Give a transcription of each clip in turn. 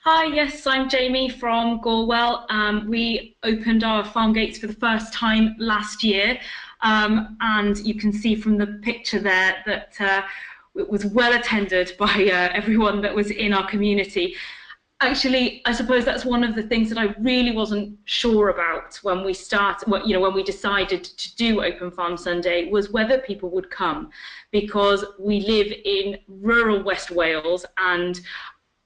Hi, yes, I'm Jamie from Gorwel. We opened our farm gates for the first time last year, and you can see from the picture there that it was well attended by everyone that was in our community. Actually, I suppose that's one of the things that I really wasn't sure about when we when we decided to do Open Farm Sunday, was whether people would come, because we live in rural West Wales, and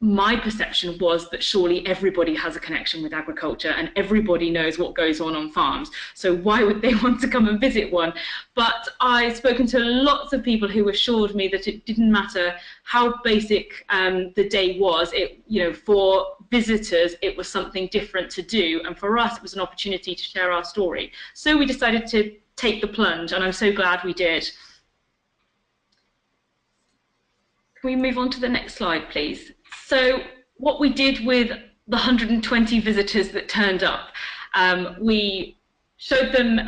my perception was that surely everybody has a connection with agriculture and everybody knows what goes on farms. So why would they want to come and visit one? But I've spoken to lots of people who assured me that it didn't matter how basic the day was. For visitors, it was something different to do. And for us, it was an opportunity to share our story. So we decided to take the plunge, and I'm so glad we did. Can we move on to the next slide, please? So what we did with the 120 visitors that turned up, we showed them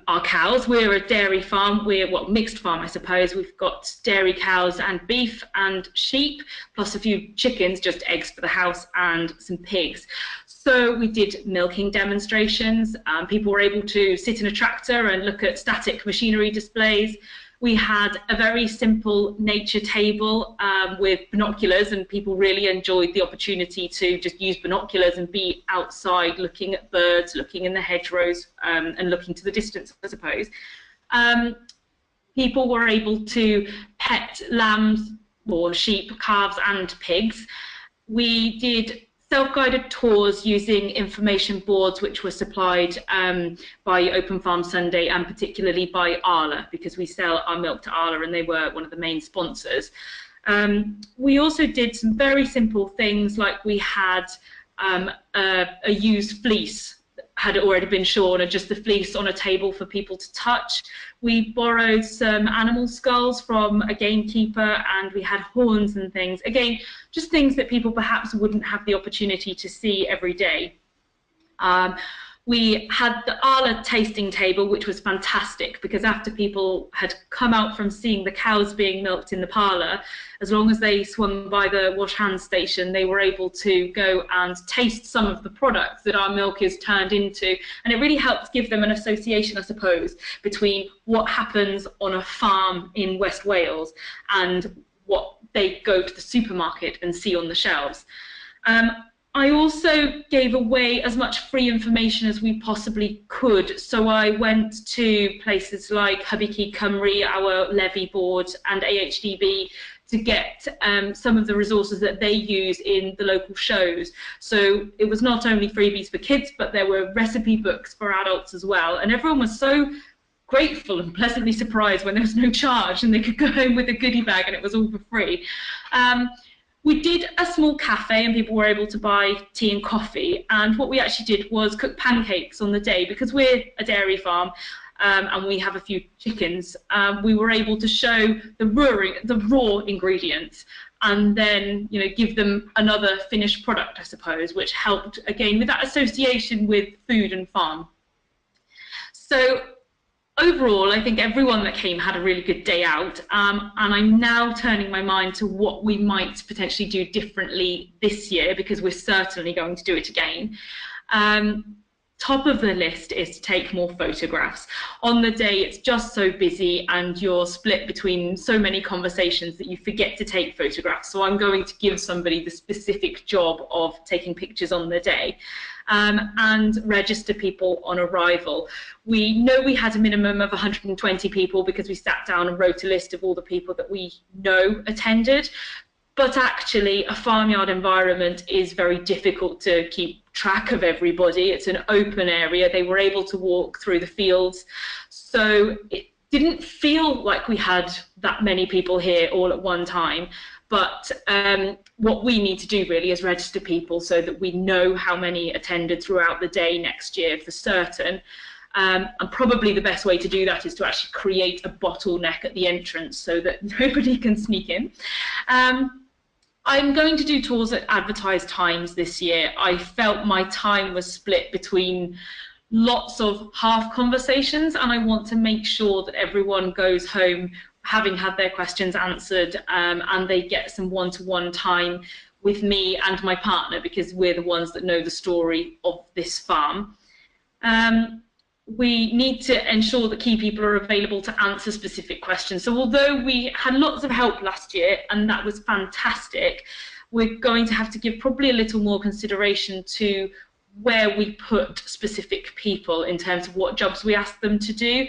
our cows. We're a dairy farm. Mixed farm, I suppose. We've got dairy cows and beef and sheep, plus a few chickens, just eggs for the house, and some pigs. So we did milking demonstrations. People were able to sit in a tractor and look at static machinery displays. We had a very simple nature table with binoculars, and people really enjoyed the opportunity to just use binoculars and be outside looking at birds, looking in the hedgerows, and looking to the distance, I suppose. People were able to pet lambs or sheep, calves and pigs. We did self-guided tours using information boards which were supplied by Open Farm Sunday, and particularly by Arla, because we sell our milk to Arla and they were one of the main sponsors. We also did some very simple things, like we had a used fleece had already been shorn, and just the fleece on a table for people to touch. We borrowed some animal skulls from a gamekeeper, and we had horns and things. Again, just things that people perhaps wouldn't have the opportunity to see every day. We had the Arla tasting table, which was fantastic, because after people had come out from seeing the cows being milked in the parlour, as long as they swung by the wash hand station, they were able to go and taste some of the products that our milk is turned into. And it really helps give them an association, I suppose, between what happens on a farm in West Wales and what they go to the supermarket and see on the shelves. I also gave away as much free information as we possibly could. So I went to places like Hubby Cymru, our levy board, and AHDB to get some of the resources that they use in the local shows. So it was not only freebies for kids, but there were recipe books for adults as well. And everyone was so grateful and pleasantly surprised when there was no charge and they could go home with a goodie bag and it was all for free. We did a small cafe and people were able to buy tea and coffee, and what we actually did was cook pancakes on the day. Because we're a dairy farm and we have a few chickens, we were able to show the raw ingredients and then give them another finished product, I suppose, which helped again with that association with food and farm. So overall, I think everyone that came had a really good day out, and I'm now turning my mind to what we might potentially do differently this year, because we're certainly going to do it again. Top of the list is to take more photographs. On the day, it's just so busy and you're split between so many conversations that you forget to take photographs. So I'm going to give somebody the specific job of taking pictures on the day. And register people on arrival. We know we had a minimum of 120 people because we sat down and wrote a list of all the people that we know attended. But actually, a farmyard environment is very difficult to keep track of everybody. It's an open area. They were able to walk through the fields. So it didn't feel like we had that many people here all at one time. But what we need to do really is register people so that we know how many attended throughout the day next year for certain. And probably the best way to do that is to actually create a bottleneck at the entrance so that nobody can sneak in. I'm going to do tours at advertised times this year. I felt my time was split between lots of half conversations, and I want to make sure that everyone goes home having had their questions answered, and they get some one-to-one time with me and my partner, because we're the ones that know the story of this farm. We need to ensure that key people are available to answer specific questions. So although we had lots of help last year, and that was fantastic, we're going to have to give probably a little more consideration to where we put specific people in terms of what jobs we ask them to do.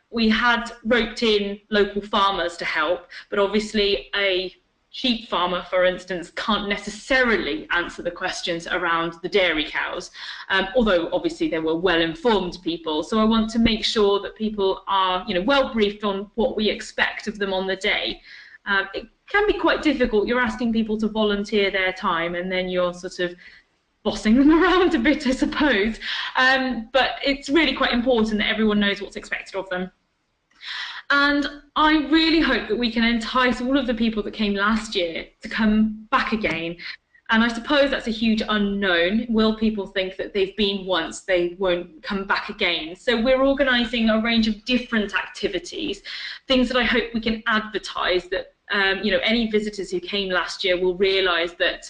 We had roped in local farmers to help, but obviously a sheep farmer, for instance, can't necessarily answer the questions around the dairy cows, although obviously they were well-informed people. So I want to make sure that people are, well briefed on what we expect of them on the day. It can be quite difficult. You're asking people to volunteer their time, and then you're sort of bossing them around a bit, I suppose. But it's really quite important that everyone knows what's expected of them. And I really hope that we can entice all of the people that came last year to come back again. And I suppose that's a huge unknown. Will people think that they've been once, they won't come back again? So we're organising a range of different activities, things that I hope we can advertise, that any visitors who came last year will realise that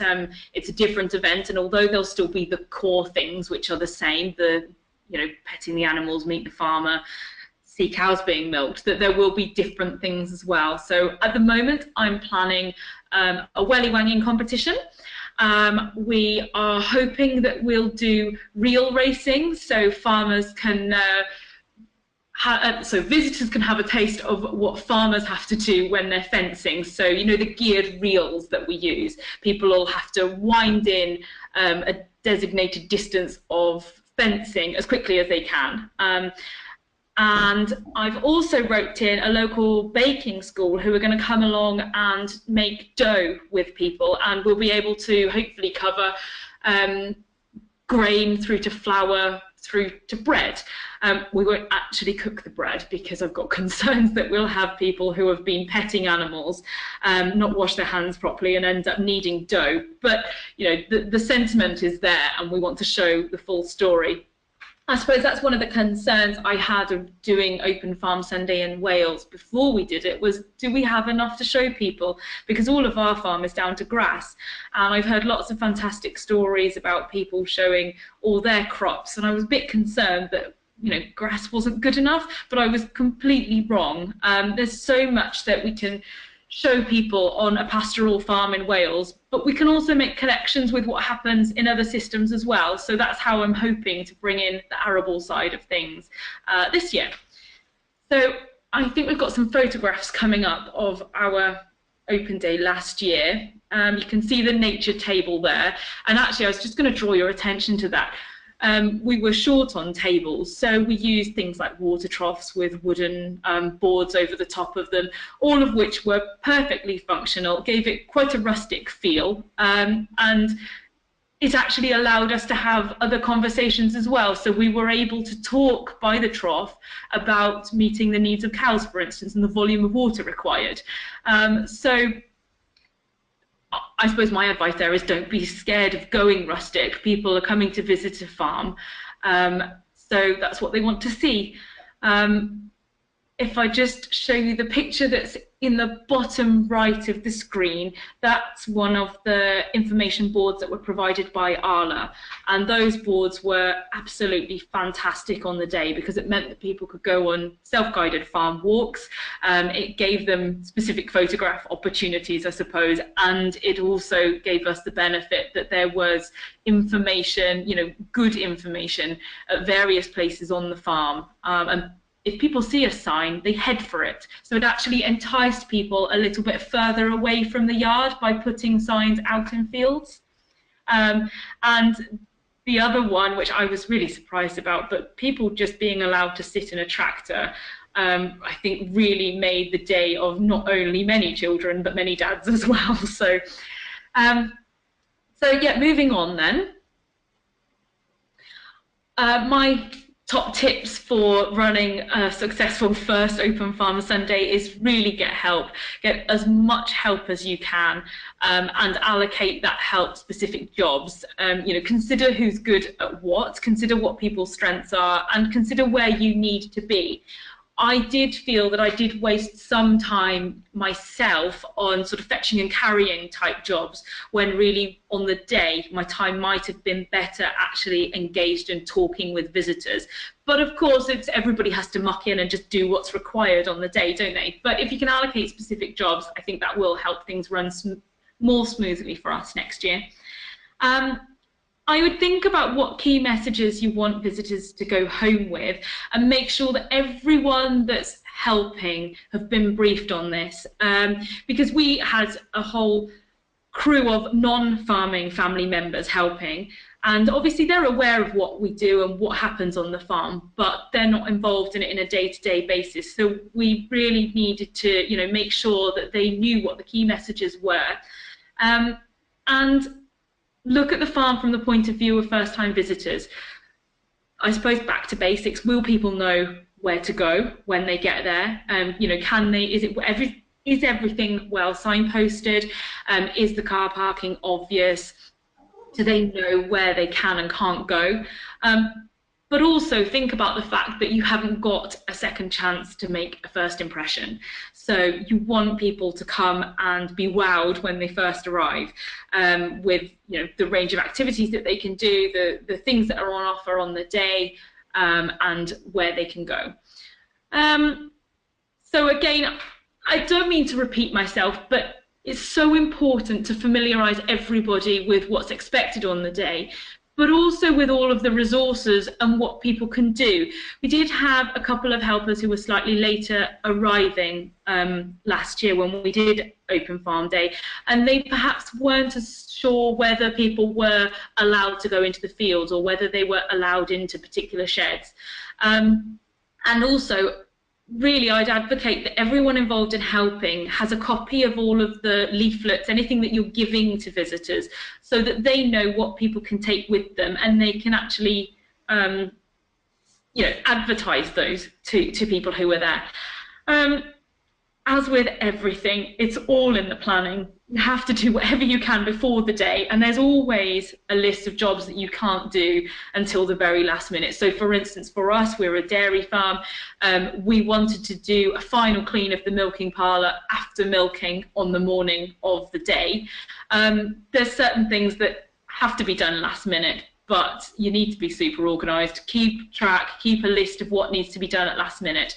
it's a different event, and although there'll still be the core things which are the same, the petting the animals, meet the farmer, see cows being milked, that there will be different things as well. So at the moment I'm planning a welly wanging competition. We are hoping that we'll do real racing, so farmers can so visitors can have a taste of what farmers have to do when they're fencing. So the geared reels that we use, people will have to wind in a designated distance of fencing as quickly as they can. And I've also roped in a local baking school who are going to come along and make dough with people, and we'll be able to hopefully cover grain through to flour through to bread. We won't actually cook the bread because I've got concerns that we'll have people who have been petting animals not wash their hands properly and end up needing dough. But the sentiment is there, and we want to show the full story. I suppose that's one of the concerns I had of doing Open Farm Sunday in Wales before we did it, was do we have enough to show people? Because all of our farm is down to grass, and I've heard lots of fantastic stories about people showing all their crops, and I was a bit concerned that grass wasn't good enough, but I was completely wrong. There's so much that we can show people on a pastoral farm in Wales, but we can also make connections with what happens in other systems as well. So that's how I'm hoping to bring in the arable side of things this year. So I think we've got some photographs coming up of our open day last year. You can see the nature table there, and actually I was just going to draw your attention to that. We were short on tables, so we used things like water troughs with wooden boards over the top of them, all of which were perfectly functional, gave it quite a rustic feel, and it actually allowed us to have other conversations as well. So we were able to talk by the trough about meeting the needs of cows, for instance, and the volume of water required. So I suppose my advice there is don't be scared of going rustic. People are coming to visit a farm, so that's what they want to see. If I just show you the picture that's in the bottom right of the screen, that's one of the information boards that were provided by Arla, and those boards were absolutely fantastic on the day because it meant that people could go on self-guided farm walks. It gave them specific photograph opportunities, I suppose, and it also gave us the benefit that there was information, good information at various places on the farm, and if people see a sign, they head for it. So it actually enticed people a little bit further away from the yard by putting signs out in fields. And the other one, which I was really surprised about, but people just being allowed to sit in a tractor, I think really made the day of not only many children, but many dads as well. So yeah, moving on then. My top tips for running a successful first Open Farm Sunday is really get help. Get as much help as you can, and allocate that help specific jobs. Consider who's good at what, consider what people's strengths are, and consider where you need to be. I did feel that I did waste some time myself on sort of fetching and carrying type jobs, when really on the day my time might have been better actually engaged in talking with visitors. But of course, everybody has to muck in and just do what's required on the day, don't they? But if you can allocate specific jobs, I think that will help things run more smoothly for us next year. I would think about what key messages you want visitors to go home with, and make sure that everyone that's helping have been briefed on this, because we had a whole crew of non-farming family members helping, and obviously they're aware of what we do and what happens on the farm, but they're not involved in it in a day-to-day basis. So we really needed to, you know, make sure that they knew what the key messages were, and look at the farm from the point of view of first-time visitors. I suppose back to basics. Will people know where to go when they get there? You know, can they? Is everything well signposted? Is the car parking obvious? Do they know where they can and can't go? But also think about the fact that you haven't got a second chance to make a first impression. So you want people to come and be wowed when they first arrive, with, you know, the range of activities that they can do, the things that are on offer on the day, and where they can go. So again, I don't mean to repeat myself, but it's so important to familiarise everybody with what's expected on the day, but also with all of the resources and what people can do. We did have a couple of helpers who were slightly later arriving last year when we did Open Farm Day, and they perhaps weren't as sure whether people were allowed to go into the fields or whether they were allowed into particular sheds. And also, really, I'd advocate that everyone involved in helping has a copy of all of the leaflets, anything that you're giving to visitors, so that they know what people can take with them, and they can actually, you know, advertise those to people who are there. As with everything, it's all in the planning. You have to do whatever you can before the day, and there's always a list of jobs that you can't do until the very last minute. So for instance, for us, we're a dairy farm. We wanted to do a final clean of the milking parlour after milking on the morning of the day. There's certain things that have to be done last minute, but you need to be super organised, keep track, keep a list of what needs to be done at last minute.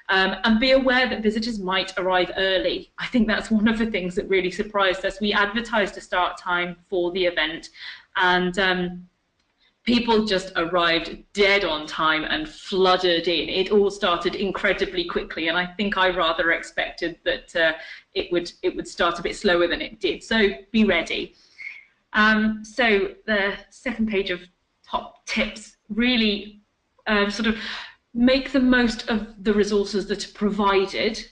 And be aware that visitors might arrive early. I think that's one of the things that really surprised us. We advertised a start time for the event, and people just arrived dead on time and flooded in. It all started incredibly quickly, and I think I rather expected that it would start a bit slower than it did. So be ready. So the second page of top tips, really sort of make the most of the resources that are provided.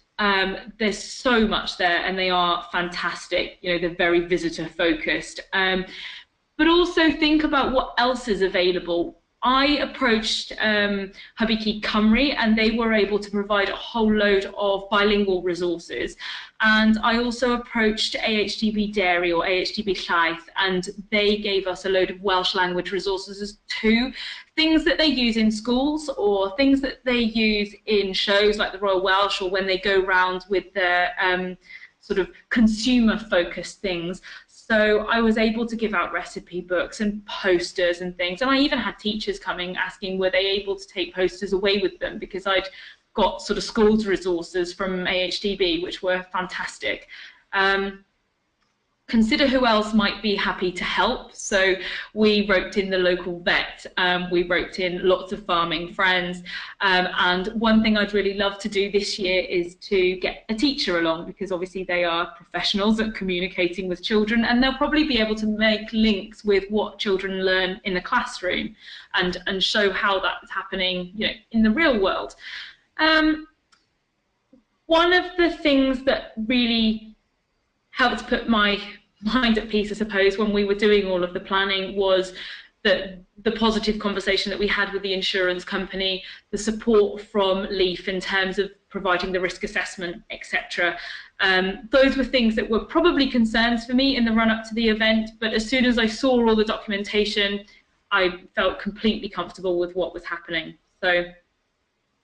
There's so much there, and they are fantastic. You know, they're very visitor focused. But also think about what else is available. I approached Hubby Cymru, and they were able to provide a whole load of bilingual resources. And I also approached AHDB Dairy or AHDB Llaeth, and they gave us a load of Welsh language resources too. Things that they use in schools, or things that they use in shows like the Royal Welsh, or when they go round with their sort of consumer-focused things. So I was able to give out recipe books and posters and things, and I even had teachers coming asking were they able to take posters away with them, because I'd got sort of schools resources from AHDB, which were fantastic. Consider who else might be happy to help. So we roped in the local vet, we roped in lots of farming friends, and one thing I'd really love to do this year is to get a teacher along, because obviously they are professionals at communicating with children, and they'll probably be able to make links with what children learn in the classroom and show how that's happening, you know, in the real world. One of the things that really helped put my mind at peace, I suppose, when we were doing all of the planning, was the positive conversation that we had with the insurance company, the support from Leaf in terms of providing the risk assessment, etc. Those were things that were probably concerns for me in the run-up to the event, but as soon as I saw all the documentation, I felt completely comfortable with what was happening. So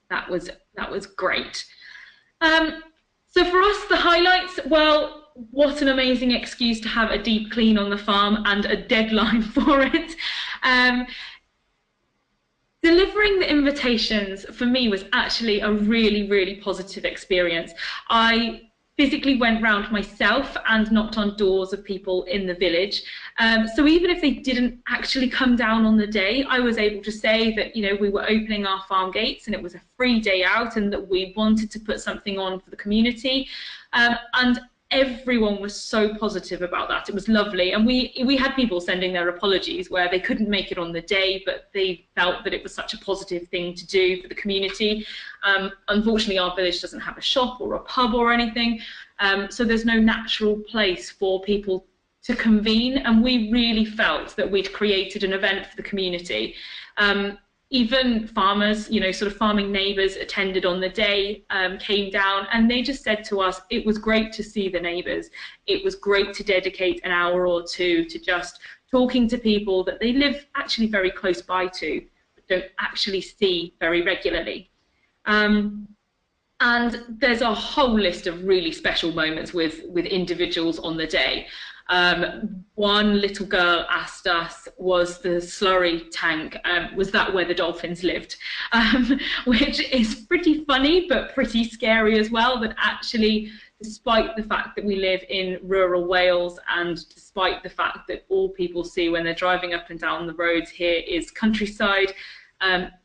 that was that was great. So for us, the highlights, well, what an amazing excuse to have a deep clean on the farm and a deadline for it. Delivering the invitations for me was actually a really, really positive experience. I physically went round myself and knocked on doors of people in the village. So even if they didn't actually come down on the day, I was able to say that, you know, we were opening our farm gates and it was a free day out and that we wanted to put something on for the community. And everyone was so positive about that. It was lovely. And we had people sending their apologies where they couldn't make it on the day, but they felt that it was such a positive thing to do for the community. Unfortunately, our village doesn't have a shop or a pub or anything, so there's no natural place for people to convene, and we really felt that we'd created an event for the community. Even farmers, you know, sort of farming neighbours attended on the day, came down, and they just said to us, it was great to see the neighbours. It was great to dedicate an hour or two to just talking to people that they live actually very close by to, but don't actually see very regularly. And there's a whole list of really special moments with individuals on the day. One little girl asked us, was the slurry tank, was that where the dolphins lived? Which is pretty funny, but pretty scary as well, that actually, despite the fact that we live in rural Wales and despite the fact that all people see when they're driving up and down the roads here is countryside,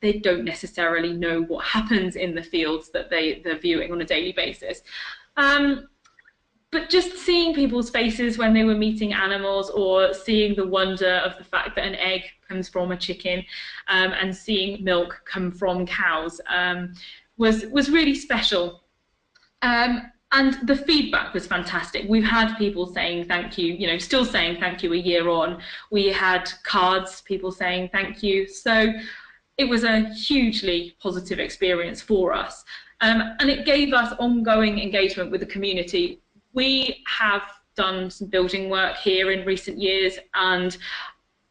they don't necessarily know what happens in the fields that they're viewing on a daily basis. But just seeing people's faces when they were meeting animals, or seeing the wonder of the fact that an egg comes from a chicken, and seeing milk come from cows, was really special. And the feedback was fantastic. We've had people saying thank you, you know, still saying thank you a year on. We had cards, people saying thank you. So it was a hugely positive experience for us. And it gave us ongoing engagement with the community. We have done some building work here in recent years, and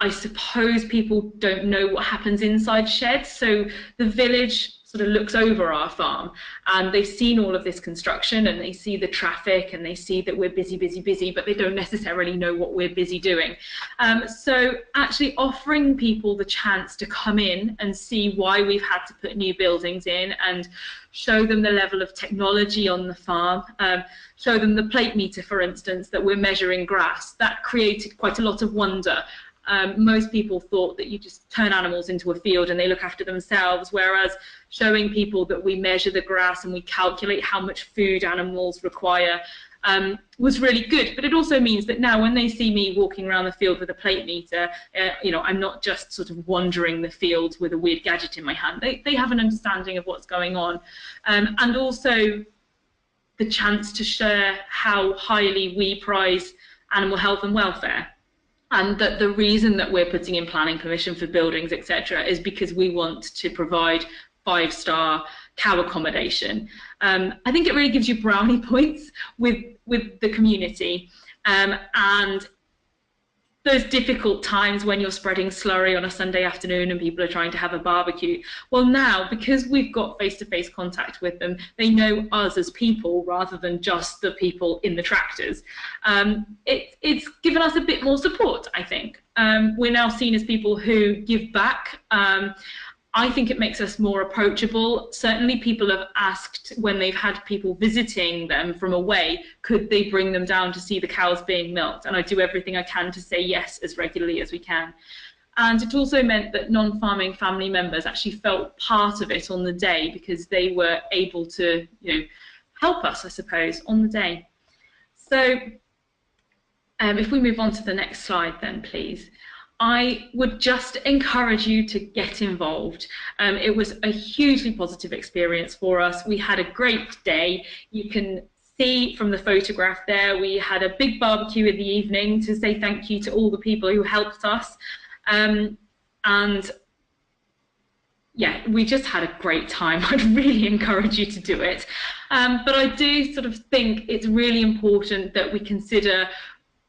I suppose people don't know what happens inside sheds. So the village sort of looks over our farm, and they've seen all of this construction, and they see the traffic, and they see that we're busy, busy, busy, but they don't necessarily know what we're busy doing. So actually offering people the chance to come in and see why we've had to put new buildings in, and show them the level of technology on the farm, show them the plate meter, for instance, that we're measuring grass. That created quite a lot of wonder. Most people thought that you just turn animals into a field and they look after themselves, whereas showing people that we measure the grass and we calculate how much food animals require was really good. But it also means that now when they see me walking around the field with a plate meter, you know, I'm not just sort of wandering the field with a weird gadget in my hand. They have an understanding of what's going on. And also the chance to share how highly we prize animal health and welfare. And that the reason that we're putting in planning permission for buildings, etc., is because we want to provide 5-star cow accommodation. I think it really gives you brownie points with the community. And those difficult times when you're spreading slurry on a Sunday afternoon and people are trying to have a barbecue. Well, now, because we've got face-to-face contact with them, they know us as people rather than just the people in the tractors. It's given us a bit more support, I think. We're now seen as people who give back. I think it makes us more approachable. Certainly people have asked when they've had people visiting them from away, could they bring them down to see the cows being milked? And I do everything I can to say yes as regularly as we can. And it also meant that non-farming family members actually felt part of it on the day, because they were able to, you know, help us, I suppose, on the day. So if we move on to the next slide then, please. I would just encourage you to get involved. It was a hugely positive experience for us. We had a great day. You can see from the photograph there, we had a big barbecue in the evening to say thank you to all the people who helped us. And yeah, we just had a great time. I'd really encourage you to do it. But I do sort of think it's really important that we consider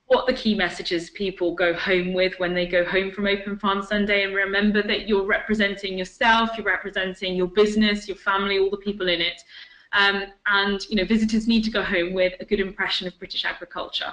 what the key messages people go home with when they go home from Open Farm Sunday, and remember that you're representing yourself, you're representing your business, your family, all the people in it. And visitors need to go home with a good impression of British agriculture.